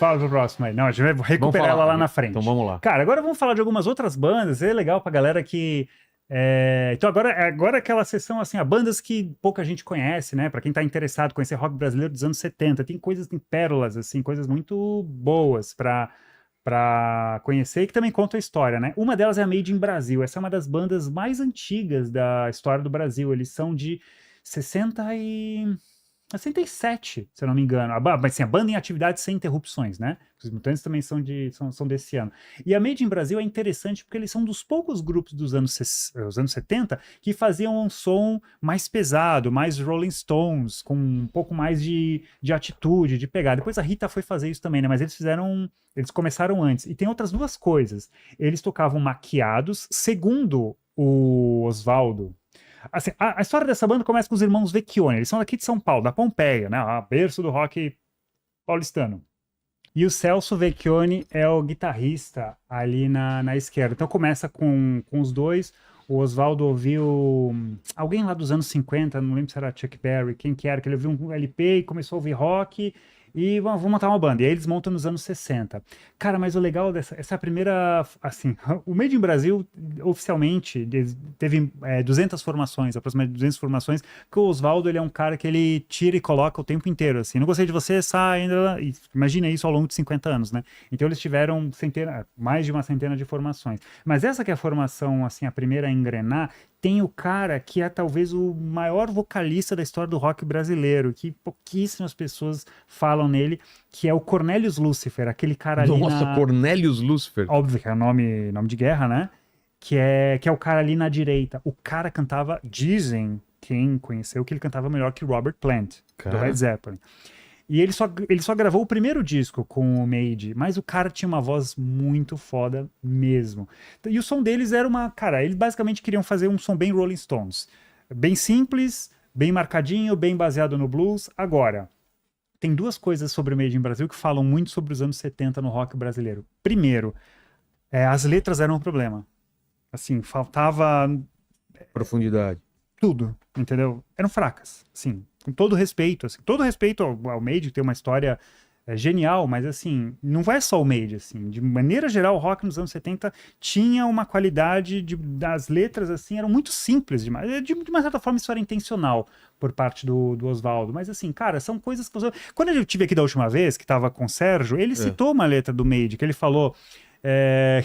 Fala pro próximo aí. Não, a gente vai recuperar ela lá na frente. Então vamos lá. Cara, agora vamos falar de algumas outras bandas. É legal pra galera que... Então agora aquela sessão, assim, bandas que pouca gente conhece, né? Pra quem tá interessado em conhecer rock brasileiro dos anos 70. Tem coisas, tem pérolas, assim, coisas muito boas pra conhecer e que também contam a história, né? Uma delas é a Made in Brasil. Essa é uma das bandas mais antigas da história do Brasil. Eles são de 67, se eu não me engano. Mas assim, a banda em atividade sem interrupções, né? Os Mutantes também são desse ano. E a Made in Brasil é interessante porque eles são dos poucos grupos dos os anos 70 que faziam um som mais pesado, mais Rolling Stones, com um pouco mais de atitude, de pegar. Depois a Rita foi fazer isso também, né? Mas eles começaram antes. E tem outras duas coisas. Eles tocavam maquiados, segundo o Oswaldo. Assim, a história dessa banda começa com os irmãos Vecchione. Eles são daqui de São Paulo, da Pompeia, né? A berço do rock paulistano. E o Celso Vecchione é o guitarrista ali na esquerda. Então começa com os dois. O Oswaldo ouviu alguém lá dos anos 50, não lembro se era Chuck Berry, quem que era, que ele ouviu um LP e começou a ouvir rock e vamos montar uma banda. E aí eles montam nos anos 60. Cara, mas o legal essa primeira, assim, o Made in Brasil, oficialmente, teve 200 formações, aproximadamente 200 formações, porque o Oswaldo, ele é um cara que ele tira e coloca o tempo inteiro, assim, não gostei de você, sai, imagina isso ao longo de 50 anos, né? Então eles tiveram mais de uma centena de formações. Mas essa que é a formação, assim, a primeira a engrenar, tem o cara que é talvez o maior vocalista da história do rock brasileiro, que pouquíssimas pessoas falam nele, que é o Cornelius Lucifer, aquele cara ali Cornelius Lucifer. Óbvio que é nome de guerra, né? Que é o cara ali na direita. O cara cantava, dizem, quem conheceu, que ele cantava melhor que Robert Plant, do Led Zeppelin. E ele só gravou o primeiro disco com o Made, mas o cara tinha uma voz muito foda mesmo. E o som deles era cara, eles basicamente queriam fazer um som bem Rolling Stones. Bem simples, bem marcadinho, bem baseado no blues. Agora, tem duas coisas sobre o Made in Brasil que falam muito sobre os anos 70 no rock brasileiro. Primeiro, as letras eram um problema. Assim, faltava... profundidade. Tudo, entendeu? Eram fracas, assim, com todo respeito, assim, todo respeito ao Made, que tem uma história genial, mas assim, não vai só o Made, assim, de maneira geral, o rock nos anos 70 tinha uma qualidade das letras, assim, eram muito simples demais, de uma certa forma isso era intencional por parte do Oswaldo, mas assim, cara, são coisas que... Quando eu estive aqui da última vez, que tava com o Sérgio, ele citou uma letra do Made, que ele falou,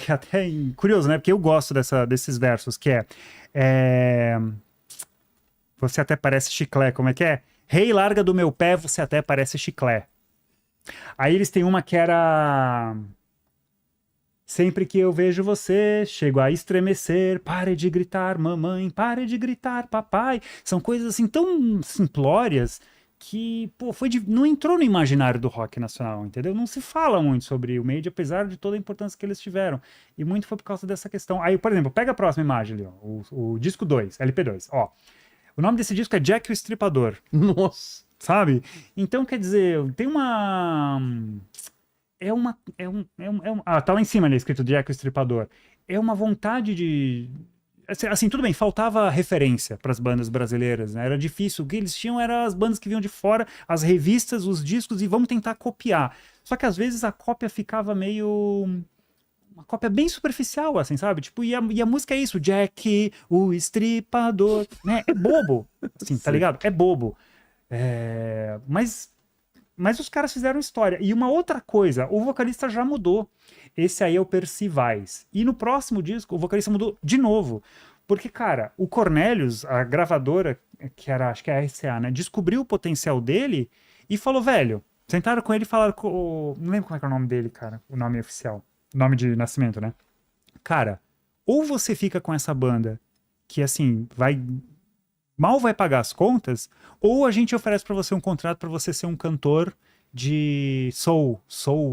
que até é curioso, né, porque eu gosto desses versos, que você até parece chiclé, como é que é? Rei, larga do meu pé, você até parece chiclé. Aí eles têm uma que era... Sempre que eu vejo você, chego a estremecer, pare de gritar, mamãe, pare de gritar, papai. São coisas assim tão simplórias que, não entrou no imaginário do rock nacional, entendeu? Não se fala muito sobre o Made, apesar de toda a importância que eles tiveram. E muito foi por causa dessa questão. Aí, por exemplo, pega a próxima imagem ali, ó, o disco 2, LP2, ó. O nome desse disco é Jack o Estripador. Nossa! Sabe? Então, quer dizer, tem uma... tá lá em cima ali, escrito Jack o Estripador. É uma vontade de... Assim, tudo bem, faltava referência para as bandas brasileiras, né? Era difícil. O que eles tinham eram as bandas que vinham de fora, as revistas, os discos, e vamos tentar copiar. Só que às vezes a cópia ficava meio... uma cópia bem superficial, assim, sabe? Tipo, e a música é isso, Jack, o Estripador, né? É bobo, assim, tá ligado? É bobo. Mas os caras fizeram história. E uma outra coisa, o vocalista já mudou. Esse aí é o Percy Weiss. E no próximo disco, o vocalista mudou de novo. Porque, cara, o Cornelius, a gravadora, que era, acho que é a RCA, né? Descobriu o potencial dele e falou, velho, sentaram com ele e falaram não lembro como é que é o nome dele, cara, o nome oficial. Nome de nascimento, né? Cara, ou você fica com essa banda que, assim, mal vai pagar as contas, ou a gente oferece pra você um contrato pra você ser um cantor de soul,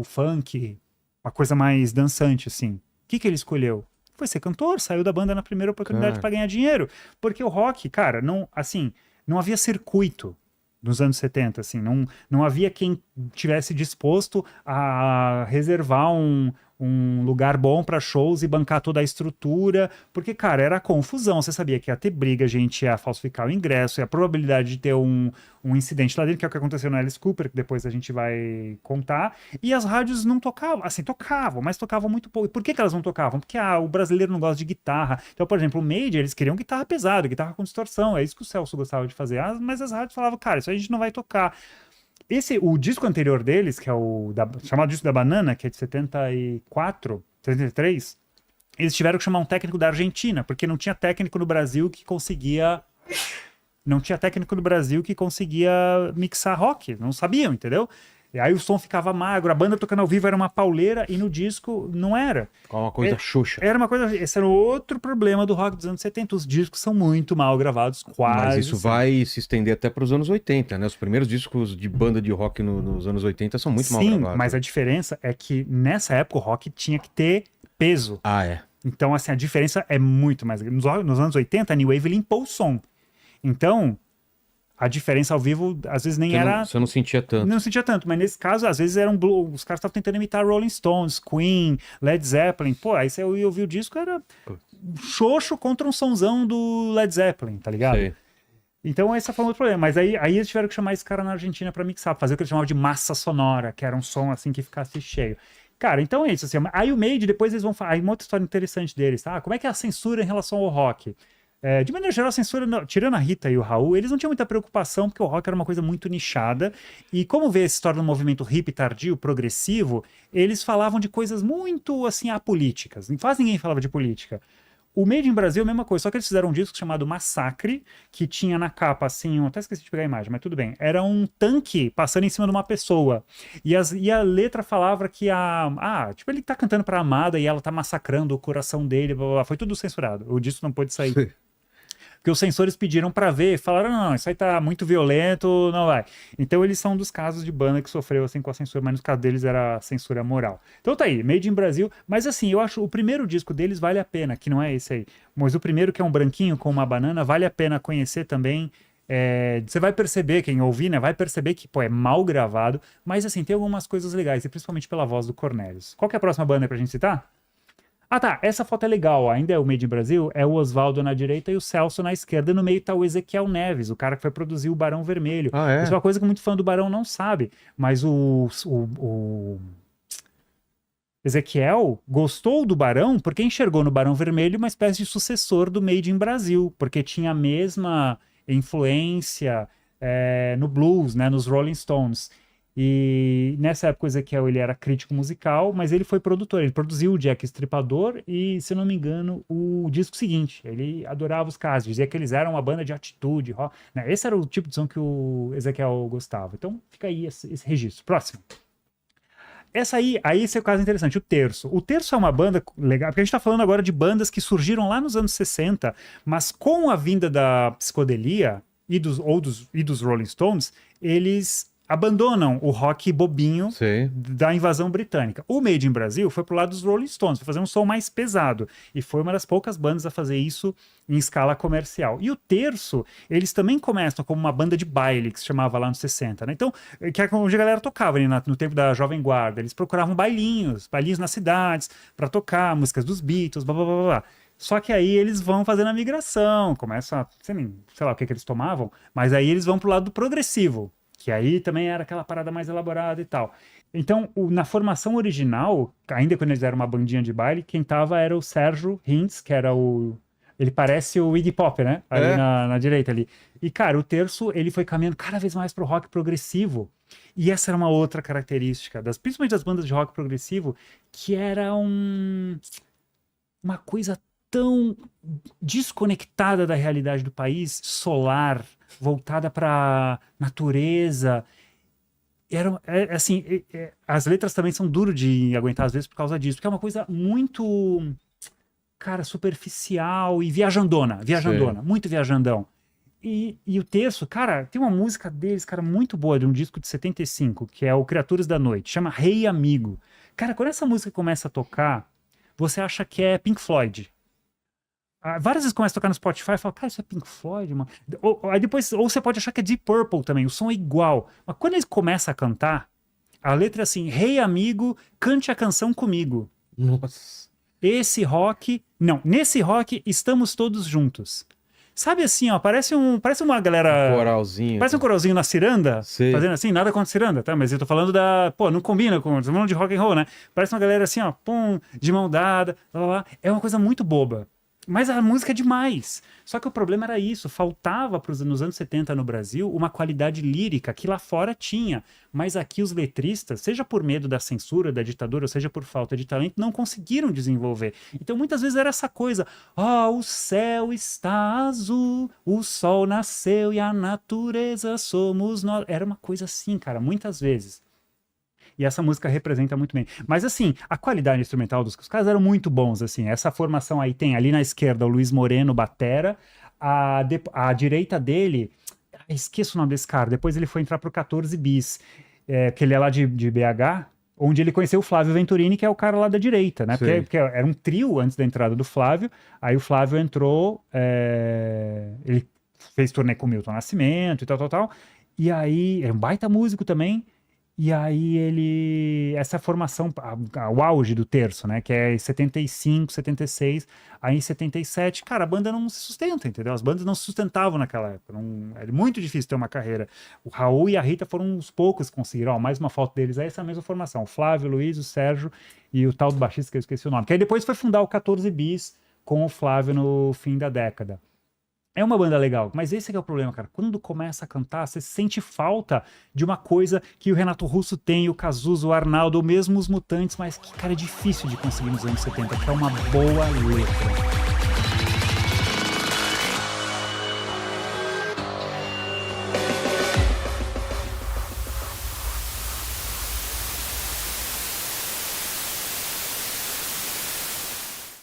funk, uma coisa mais dançante, assim. O que ele escolheu? Foi ser cantor, saiu da banda na primeira oportunidade pra ganhar dinheiro. Porque o rock, cara, não havia circuito nos anos 70, assim, não havia quem tivesse disposto a reservar um lugar bom para shows e bancar toda a estrutura, porque, cara, era confusão. Você sabia que ia ter briga, a gente ia falsificar o ingresso, e a probabilidade de ter um incidente lá dentro, que é o que aconteceu no Alice Cooper, que depois a gente vai contar. E as rádios não tocavam, assim, tocavam, mas tocavam muito pouco. E por que que elas não tocavam? Porque o brasileiro não gosta de guitarra. Então, por exemplo, o Made, eles queriam guitarra pesada, guitarra com distorção. É isso que o Celso gostava de fazer. Mas as rádios falavam, cara, isso a gente não vai tocar. O disco anterior deles, que é chamado Disco da Banana, que é de 74, 73, eles tiveram que chamar um técnico da Argentina, porque não tinha técnico no Brasil que conseguia mixar rock, não sabiam, entendeu? E aí o som ficava magro, a banda tocando ao vivo era uma pauleira e no disco não era. Com uma coisa xoxa. Era uma coisa, esse era outro problema do rock dos anos 70, os discos são muito mal gravados, quase. Mas isso vai se estender até para os anos 80, né? Os primeiros discos de banda de rock nos anos 80 são muito mal gravados. Sim, mas a diferença é que nessa época o rock tinha que ter peso. Ah, é. Então, assim, a diferença é muito mais grande. Nos anos 80, a New Wave limpou o som. Então, a diferença ao vivo, às vezes, nem era... Você não sentia tanto. Não sentia tanto, mas nesse caso, às vezes, os caras estavam tentando imitar Rolling Stones, Queen, Led Zeppelin. Pô, aí você ia ouvir o disco, era xoxo contra um sonzão do Led Zeppelin, tá ligado? Sei. Então, esse foi um outro problema. Mas aí eles tiveram que chamar esse cara na Argentina pra mixar, fazer o que eles chamavam de massa sonora, que era um som, assim, que ficasse cheio. Cara, então é isso, assim, aí o Made, depois eles vão falar, aí uma outra história interessante deles, tá? Como é que é a censura em relação ao rock? De maneira geral, a censura, tirando a Rita e o Raul, eles não tinham muita preocupação, porque o rock era uma coisa muito nichada, e como vê essa história do movimento hippie tardio, progressivo, eles falavam de coisas muito, assim, apolíticas, quase ninguém falava de política. O Made in Brasil é a mesma coisa, só que eles fizeram um disco chamado Massacre, que tinha na capa, assim, eu até esqueci de pegar a imagem, mas tudo bem. Era um tanque passando em cima de uma pessoa. E a letra falava que tipo, ele tá cantando pra amada e ela tá massacrando o coração dele, blá, blá, blá. Foi tudo censurado. O disco não pôde sair. Porque os censores pediram pra ver, falaram, não, isso aí tá muito violento, não vai. Então eles são um dos casos de banda que sofreu assim com a censura, mas no caso deles era censura moral. Então tá aí, Made in Brasil, mas assim, eu acho o primeiro disco deles vale a pena, que não é esse aí, mas o primeiro que é um branquinho com uma banana, vale a pena conhecer também. Você vai perceber, quem ouvir, né, vai perceber que, pô, é mal gravado, mas assim, tem algumas coisas legais, e principalmente pela voz do Cornelius. Qual que é a próxima banda aí pra gente citar? Ah, tá. Essa foto é legal. Ainda é o Made in Brasil. É o Oswaldo na direita e o Celso na esquerda. No meio tá o Ezequiel Neves, o cara que foi produzir o Barão Vermelho. Ah, é? Isso é uma coisa que muito fã do Barão não sabe. Mas o Ezequiel gostou do Barão porque enxergou no Barão Vermelho uma espécie de sucessor do Made in Brasil, porque tinha a mesma influência no blues, né, nos Rolling Stones. E nessa época o Ezequiel ele era crítico musical, mas ele foi produtor, ele produziu o Jack Estripador e, se não me engano, o disco seguinte. Ele adorava os caras, dizia que eles eram uma banda de atitude, rock, né? Esse era o tipo de som que o Ezequiel gostava. Então fica aí esse registro. Próximo. Esse é o caso interessante, o Terço. O Terço é uma banda legal, porque a gente tá falando agora de bandas que surgiram lá nos anos 60, mas com a vinda da psicodelia e dos Rolling Stones, eles abandonam o rock bobinho da invasão britânica. O Made in Brasil foi pro lado dos Rolling Stones, foi fazer um som mais pesado, e foi uma das poucas bandas a fazer isso em escala comercial. E o Terço, eles também começam como uma banda de baile, que se chamava lá nos 60, né? Então, que é onde a galera tocava ali no tempo da Jovem Guarda, eles procuravam bailinhos nas cidades, para tocar músicas dos Beatles, blá, blá, blá, blá. Só que aí eles vão fazendo a migração, começam a, sei lá o que eles tomavam, mas aí eles vão pro lado do progressivo, que aí também era aquela parada mais elaborada e tal. Então, na formação original, ainda quando eles eram uma bandinha de baile, quem tava era o Sérgio Hintz, que era ele parece o Iggy Pop, né? Ali na direita ali. E, cara, o Terço, ele foi caminhando cada vez mais pro rock progressivo. E essa era uma outra característica, principalmente das bandas de rock progressivo, que era uma coisa tão desconectada da realidade do país, solar, voltada para natureza. As letras também são duras de aguentar às vezes por causa disso, porque é uma coisa muito, cara, superficial e viajandona, muito viajandão. E o Terço, cara, tem uma música deles, cara, muito boa, de um disco de 75, que é o Criaturas da Noite, chama Rei Amigo. Cara, quando essa música começa a tocar, você acha que é Pink Floyd. Várias vezes começa a tocar no Spotify e fala, cara, isso é Pink Floyd, mano. Aí depois, ou você pode achar que é Deep Purple também, o som é igual. Mas quando eles começam a cantar, a letra é assim, Rei Amigo, cante a canção comigo. Nossa. Esse rock... Não, nesse rock estamos todos juntos. Sabe assim, ó, parece uma galera... Coralzinho. Parece um coralzinho na ciranda, Sei. fazendo assim, nada contra ciranda, tá? Mas eu tô falando da... Pô, não combina com... Tô falando de rock and roll, né? Parece uma galera assim, ó, pum, de mão dada, lá, lá, lá. É uma coisa muito boba. Mas a música é demais. Só que o problema era isso, faltava nos anos 70 no Brasil uma qualidade lírica que lá fora tinha. Mas aqui os letristas, seja por medo da censura, da ditadura, ou seja por falta de talento, não conseguiram desenvolver. Então muitas vezes era essa coisa, o céu está azul, o sol nasceu e a natureza somos nós. Era uma coisa assim, cara, muitas vezes. E essa música representa muito bem. Mas assim, a qualidade instrumental dos os caras eram muito bons, assim. Essa formação aí tem ali na esquerda o Luiz Moreno, batera. A direita dele, esqueço o nome desse cara, depois ele foi entrar pro 14 Bis, que ele é lá de BH, onde ele conheceu o Flávio Venturini, que é o cara lá da direita, né? Porque era um trio antes da entrada do Flávio. Aí o Flávio entrou, ele fez turnê com o Milton Nascimento e tal, tal, tal. E aí, era um baita músico também. E aí essa formação, o auge do terço, né, que é em 75, 76, aí em 77, cara, a banda não se sustenta, entendeu? As bandas não se sustentavam naquela época, era muito difícil ter uma carreira. O Raul e a Rita foram os poucos que conseguiram, mais uma foto deles, é essa mesma formação, o Flávio, o Luiz, o Sérgio e o tal do baixista que eu esqueci o nome, que aí depois foi fundar o 14 Bis com o Flávio no fim da década. É uma banda legal, mas esse que é o problema, cara. Quando começa a cantar, você sente falta de uma coisa que o Renato Russo tem, o Cazuza, o Arnaldo, ou mesmo os Mutantes, mas que, cara, é difícil de conseguir nos anos 70, que é uma boa letra.